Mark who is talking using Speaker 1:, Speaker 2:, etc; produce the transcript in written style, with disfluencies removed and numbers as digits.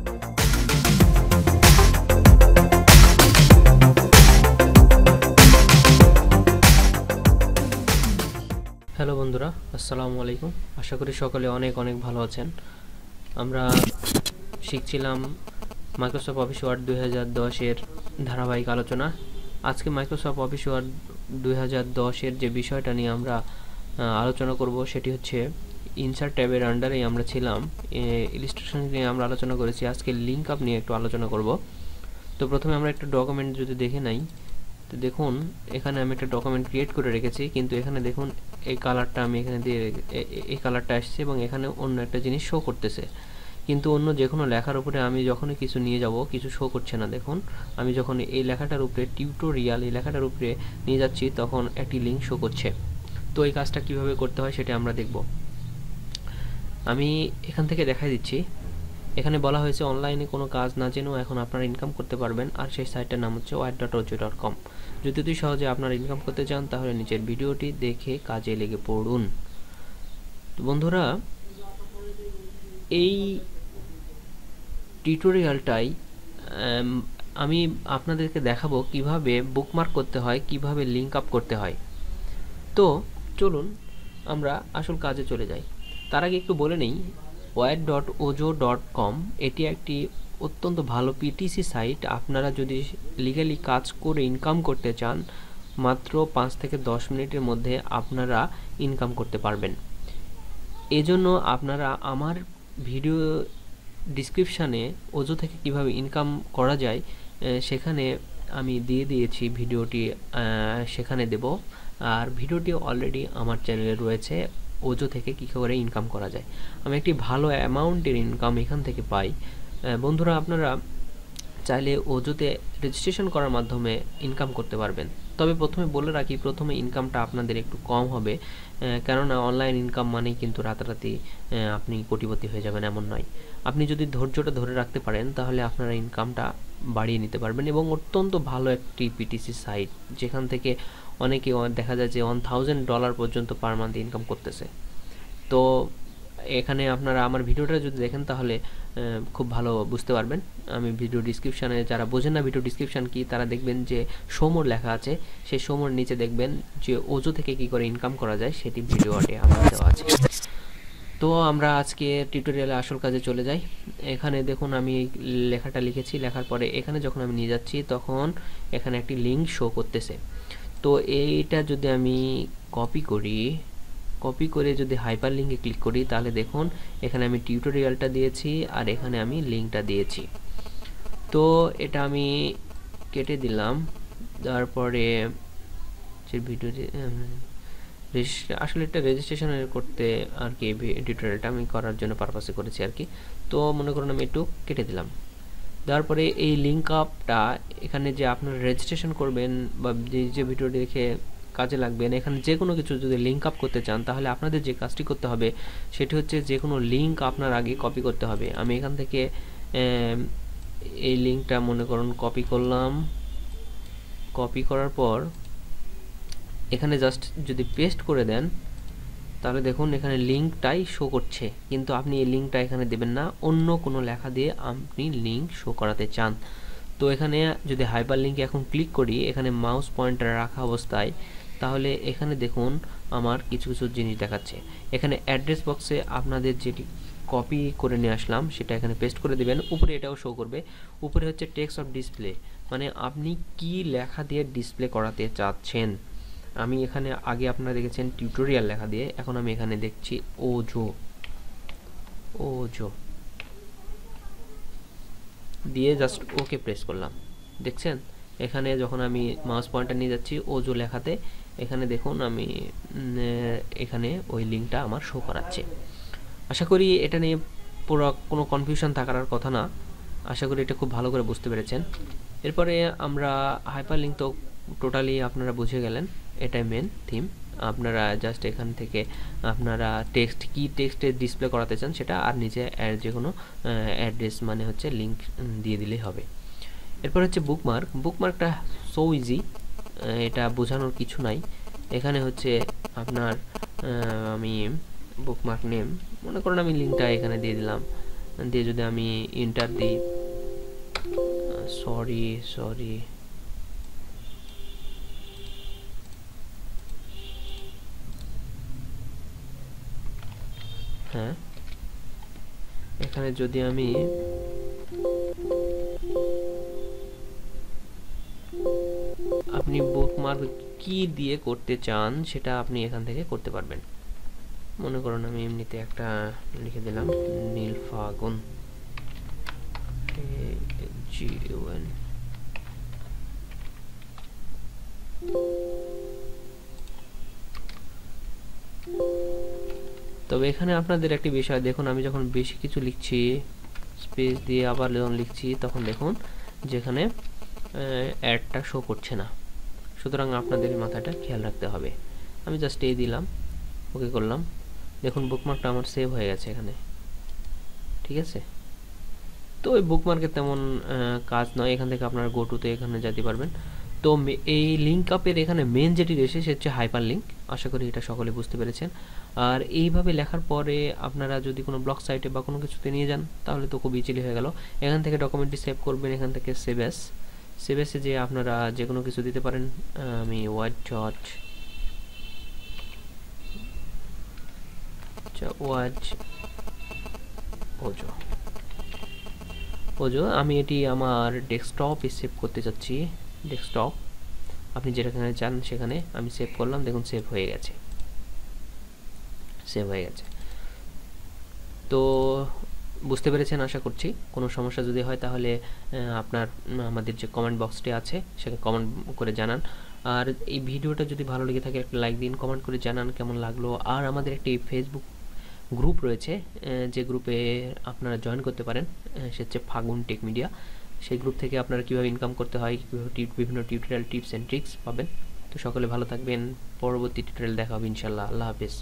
Speaker 1: Hello বন্ধুরা, আসসালামু আলাইকুম। আশা করি সকলে অনেক অনেক ভালো আছেন। আমরা শিখছিলাম মাইক্রোসফট অফিস ওয়ার্ড 2010 এর ধারাবাহিক আলোচনা। আজকে মাইক্রোসফট অফিস ওয়ার্ড 2010 এর যে বিষয়টা নিয়ে আমরা আলোচনা করব সেটি হচ্ছে ইনসার্ট ট্যাবের আন্ডারেই আমরা ছিলাম। ইলাস্ট্রেশন নিয়ে আমরা আলোচনা করেছি। আজকে লিঙ্ক আপ নিয়ে একটু আলোচনা করব। তো প্রথমে আমরা একটা ডকুমেন্ট যদি দেখে নেই, তো দেখুন এখানে আমি একটা ডকুমেন্ট ক্রিয়েট করে রেখেছি, কিন্তু এখানে দেখুন এই কালারটা আমি এখানে দিয়ে এই কালারটা আসছে এবং এখানে অন্য একটা জিনিস শো করতেছে, কিন্তু অন্য যে কোনো লেখার উপরে আমি যখনই কিছু নিয়ে যাব কিছু শো করছে না। দেখুন আমি যখন এই লেখাটার উপরে টিউটোরিয়াল এই লেখাটার উপরে নিয়ে যাচ্ছি তখন একটি লিঙ্ক শো করছে। তো এই কাজটা কিভাবে করতে হয় সেটা আমরা দেখব। আমি এখান থেকে দেখাই দিচ্ছি। এখানে বলা হয়েছে অনলাইনে কোনো কাজ না জেনেও এখন আপনারা ইনকাম করতে পারবেন, আর সেই সাইটটার নাম হচ্ছে wire.ojo.com। যদি সহজে আপনারা ইনকাম করতে চান তাহলে নিচের ভিডিওটি দেখে কাজে লেগে পড়ুন। তো বন্ধুরা, এই টিউটোরিয়ালটাই আমি আপনাদেরকে দেখাবো কিভাবে বুকমার্ক করতে হয়, কিভাবে লিঙ্ক আপ করতে হয়। তো চলুন আমরা আসল কাজে চলে যাই। তার আগে একটু বলে নেই, wire.ojo.com এটি একটি অত্যন্ত ভালো পিটিসি সাইট। আপনারা যদি লিগ্যালি কাজ করে ইনকাম করতে চান মাত্র 5 থেকে 10 মিনিটের মধ্যে আপনারা ইনকাম করতে পারবেন। এজন্য আপনারা আমার ভিডিও ডিসক্রিপশানে ওজো থেকে কিভাবে ইনকাম করা যায় সেখানে আমি দিয়ে দিয়েছি ভিডিওটি, সেখানে দেব। আর ভিডিওটি অলরেডি আমার চ্যানেলে রয়েছে, ওজো থেকে কী করে ইনকাম করা যায়। আমি একটি ভালো অ্যামাউন্টের ইনকাম এখান থেকে পাই। বন্ধুরা, আপনারা চাইলে ওজোতে রেজিস্ট্রেশন করার মাধ্যমে ইনকাম করতে পারবেন। তবে প্রথমে বলে রাখি, প্রথমে ইনকামটা আপনাদের একটু কম হবে, কেননা অনলাইন ইনকাম মানেই কিন্তু রাতারাতি আপনি কোটিপতি হয়ে যাবেন এমন নয়। আপনি যদি ধৈর্যটা ধরে রাখতে পারেন তাহলে আপনারা ইনকামটা বাড়িয়ে নিতে পারবেন। এবং অত্যন্ত ভালো একটি পিটিসি সাইট, যেখান থেকে অনেকে দেখা যায় যে $1000 পর্যন্ত পার মান্থ ইনকাম করতেছে। তো এখানে আপনারা আমার ভিডিওটা যদি দেখেন তাহলে খুব ভালো বুঝতে পারবেন। আমি ভিডিও ডিসক্রিপশানে, যারা বোঝেন না ভিডিও ডিসক্রিপশান কি, তারা দেখবেন যে শোমোর লেখা আছে, সেই শোমোর নিচে দেখবেন যে ওজো থেকে কি করে ইনকাম করা যায় সেটি ভিডিওতে আমার দেওয়া আছে। তো আমরা আজকে টিউটোরিয়ালে আসল কাজে চলে যাই। এখানে দেখুন আমি লেখাটা লিখেছি, লেখার পরে এখানে যখন আমি নিয়ে যাচ্ছি তখন এখানে একটি লিঙ্ক শো করতেছে। তো এইটা যদি আমি কপি করে যদি হাইপার লিঙ্কে ক্লিক করি তাহলে দেখুন এখানে আমি টিউটোরিয়ালটা দিয়েছি আর এখানে আমি লিঙ্কটা দিয়েছি। তো এটা আমি কেটে দিলাম। তারপরে যে ভিডিওটি আসলে এটা রেজিস্ট্রেশন করতে আর কি, টিউটোরিয়ালটা আমি করার জন্য পারপাসে করেছি আর কি। তো মনে করুন আমি একটু কেটে দিলাম। তারপরে এই লিঙ্ক আপটা এখানে যে আপনারা রেজিস্ট্রেশন করবেন বা যে ভিডিওটি দেখে কাজে লাগবেন, এখানে যে কোনো কিছু যদি লিঙ্ক আপ করতে চান তাহলে আপনাদের যে কাজটি করতে হবে সেটি হচ্ছে যে কোনো লিঙ্ক আপনার আগে কপি করতে হবে। আমি এখান থেকে এই লিঙ্কটা মনে করুন কপি করলাম। কপি করার পর এখানে জাস্ট যদি পেস্ট করে দেন তাহলে দেখুন এখানে লিঙ্কটাই শো করছে, কিন্তু আপনি এই লিঙ্কটা এখানে দেবেন না, অন্য কোনো লেখা দিয়ে আপনি লিঙ্ক শো করাতে চান। তো এখানে যদি হাইপার লিঙ্কে এখন ক্লিক করি, এখানে মাউস পয়েন্টার রাখা অবস্থায়, তাহলে এখানে দেখুন আমার কিছু কিছু জিনিস দেখাচ্ছে। এখানে অ্যাড্রেস বক্সে আপনাদের যেটি কপি করে নিয়ে আসলাম সেটা এখানে পেস্ট করে দেবেন। উপরে এটাও শো করবে। উপরে হচ্ছে টেক্সট অফ ডিসপ্লে, মানে আপনি কি লেখা দিয়ে ডিসপ্লে করাতে চাচ্ছেন। আমি এখানে আগে আপনারা দেখেছেন টিউটোরিয়াল লেখা দিয়ে, এখন আমি এখানে দেখছি ওজো দিয়ে জাস্ট ওকে প্রেস করলাম। দেখছেন এখানে যখন আমি মাউস পয়েন্টার নিয়ে যাচ্ছি ওজো লেখাতে, এখানে দেখুন আমি এখানে ওই লিঙ্কটা আমার শো করাচ্ছে। আশা করি এটা নিয়ে পুরো কোনো কনফিউশন থাকার আর কথা না। আশা করি এটা খুব ভালো করে বুঝতে পেরেছেন। এরপরে আমরা হাইপার লিঙ্ক তো টোটালি আপনারা বুঝে গেলেন, এটাই মেন থিম। আপনারা জাস্ট এখান থেকে আপনারা টেক্সটে ডিসপ্লে করাতে চান সেটা, আর নিচে যে কোনো অ্যাড্রেস মানে হচ্ছে লিঙ্ক দিয়ে দিলেই হবে। এরপর হচ্ছে বুকমার্কটা সো ইজি, এটা বোঝানোর কিছু নাই। এখানে হচ্ছে আপনার আমি বুকমার্ক নেম মনে করেন আমি লিঙ্কটা এখানে দিয়ে দিলাম। দিয়ে যদি আমি এন্টার দিই, সরি হ্যাঁ, এখানে যদি আমি আপনি বুকমার্ক কি দিয়ে করতে চান সেটা আপনি এখান থেকে করতে পারবেন। মনে করুন আমি এমনিতে একটা লিখে দিলাম নীল ফাগুন, AGUN। তবে এখানে আপনাদের একটি বিষয় দেখুন, আমি যখন বেশি কিছু লিখছি স্পেস দিয়ে আবার যখন লিখছি তখন দেখুন যেখানে অ্যাডটা শো করছে না। সুতরাং আপনাদের মাথাটা খেয়াল রাখতে হবে। আমি জাস্ট এই দিলাম, ওকে করলাম, দেখুন বুকমার্কটা আমার সেভ হয়ে গেছে এখানে। ঠিক আছে, তো ওই বুকমার্কের তেমন কাজ নয়, এখান থেকে আপনারা গো টুতে এখানে যেতে পারবেন। তো এই লিঙ্ক আপের এখানে মেন যেটি রয়েছে সে হচ্ছে হাইপার লিঙ্ক। আশা করি এটা সকলে বুঝতে পেরেছেন। আর এইভাবে লেখার পরে আপনারা যদি কোনো ব্লগ সাইটে বা কোনো কিছুতে নিয়ে যান তাহলে তো খুব ইজিলি হয়ে গেল। এখান থেকে ডকুমেন্টটি সেভ করবেন, এখান থেকে সেভ এসে যে আপনারা যে কোনো কিছু দিতে পারেন। আমি ওয়াচ ওজো আমি এটি আমার ডেস্কটপে সেভ করতে চাচ্ছি। ডেস্কটপ আপনি যেখানে চান সেখানে আমি সেভ করলাম, দেখুন সেভ হয়ে গেছে। তো বুঝতে পেরেছেন আশা করছি। কোনো সমস্যা যদি হয় তাহলে আপনার আমাদের যে কমেন্ট বক্সটি আছে সেখানে কমেন্ট করে জানান। আর এই ভিডিওটা যদি ভালো লেগে থাকে একটা লাইক দিন, কমেন্ট করে জানান কেমন লাগলো। আর আমাদের একটি ফেসবুক গ্রুপ রয়েছে, যে গ্রুপে আপনারা জয়েন করতে পারেন, সে হচ্ছে ফাগুন টেক মিডিয়া। সেই গ্রুপ থেকে আপনারা কীভাবে ইনকাম করতে হয়, কীভাবে বিভিন্ন টিউটোরিয়াল টিপস অ্যান্ড ট্রিক্স পাবেন। তো সকলে ভালো থাকবেন, পরবর্তী টিউটোরিয়াল দেখা হবে ইনশাল্লাহ। আল্লাহ হাফেজ।